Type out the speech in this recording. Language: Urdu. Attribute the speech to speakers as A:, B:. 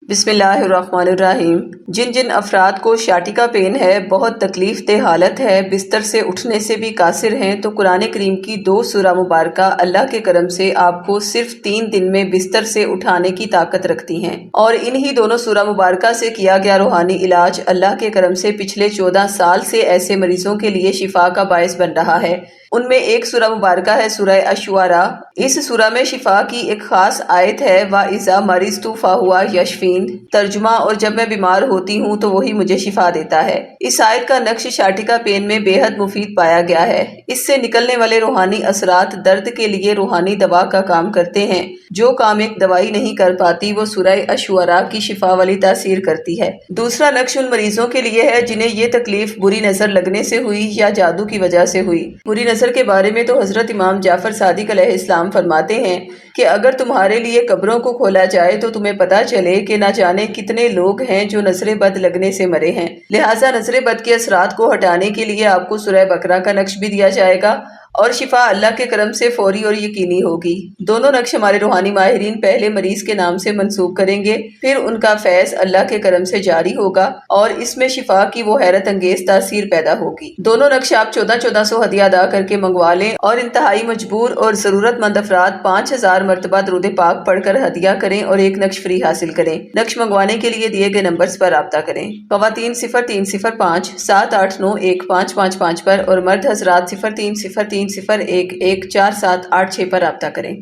A: بسم اللہ الرحمن الرحیم۔ جن جن افراد کو شاٹکا پین ہے، بہت تکلیف دہ حالت ہے، بستر سے اٹھنے سے بھی قاصر ہیں، تو قرآن کریم کی 2 سورہ مبارکہ اللہ کے کرم سے آپ کو صرف 3 دن میں بستر سے اٹھانے کی طاقت رکھتی ہیں، اور انہی دونوں سورہ مبارکہ سے کیا گیا روحانی علاج اللہ کے کرم سے پچھلے 14 سال سے ایسے مریضوں کے لیے شفا کا باعث بن رہا ہے۔ ان میں ایک سورہ مبارکہ ہے سورہ الشعراء۔ اس سورہ میں شفا کی ایک خاص آیت ہے، وَإِذَا مَرِضْتُ فَهُوَ يَشْفِينِ۔ ترجمہ: اور جب میں بیمار ہوتی ہوں تو وہی مجھے شفا دیتا ہے۔ اس آیت کا نقش شاٹکا پین میں بے حد مفید پایا گیا ہے۔ اس سے نکلنے والے روحانی اثرات درد کے لیے روحانی دوا کا کام کرتے ہیں۔ جو کام ایک دوائی نہیں کر پاتی، وہ سورہ الشعراء کی شفا والی تاثیر کرتی ہے۔ دوسرا نقش ان مریضوں کے لیے ہے جنہیں یہ تکلیف بری نظر لگنے سے ہوئی یا جادو کی وجہ سے ہوئی۔ بری نظر کے بارے میں تو حضرت امام جعفر صادق علیہ السلام فرماتے ہیں کہ اگر تمہارے لیے قبروں کو کھولا جائے تو تمہیں پتہ چلے کہ نہ جانے کتنے لوگ ہیں جو نظر بد لگنے سے مرے ہیں۔ لہٰذا نظر بد کے اثرات کو ہٹانے کے لیے آپ کو سورہ بقرہ کا نقش بھی دیا جائے گا، اور شفا اللہ کے کرم سے فوری اور یقینی ہوگی۔ دونوں نقش ہمارے روحانی ماہرین پہلے مریض کے نام سے منسوب کریں گے، پھر ان کا فیض اللہ کے کرم سے جاری ہوگا اور اس میں شفا کی وہ حیرت انگیز تاثیر پیدا ہوگی۔ دونوں نقش آپ 1400 ہدیہ ادا کر کے منگوا لیں، اور انتہائی مجبور اور ضرورت مند افراد 5000 مرتبہ درود پاک پڑھ کر ہدیہ کریں اور ایک نقش فری حاصل کریں۔ نقش منگوانے کے لیے دیے گئے نمبرز پر رابطہ کریں۔ خواتین 0305 7891555 پر اور مرد حضرات 0303011478 پر رابطہ کریں۔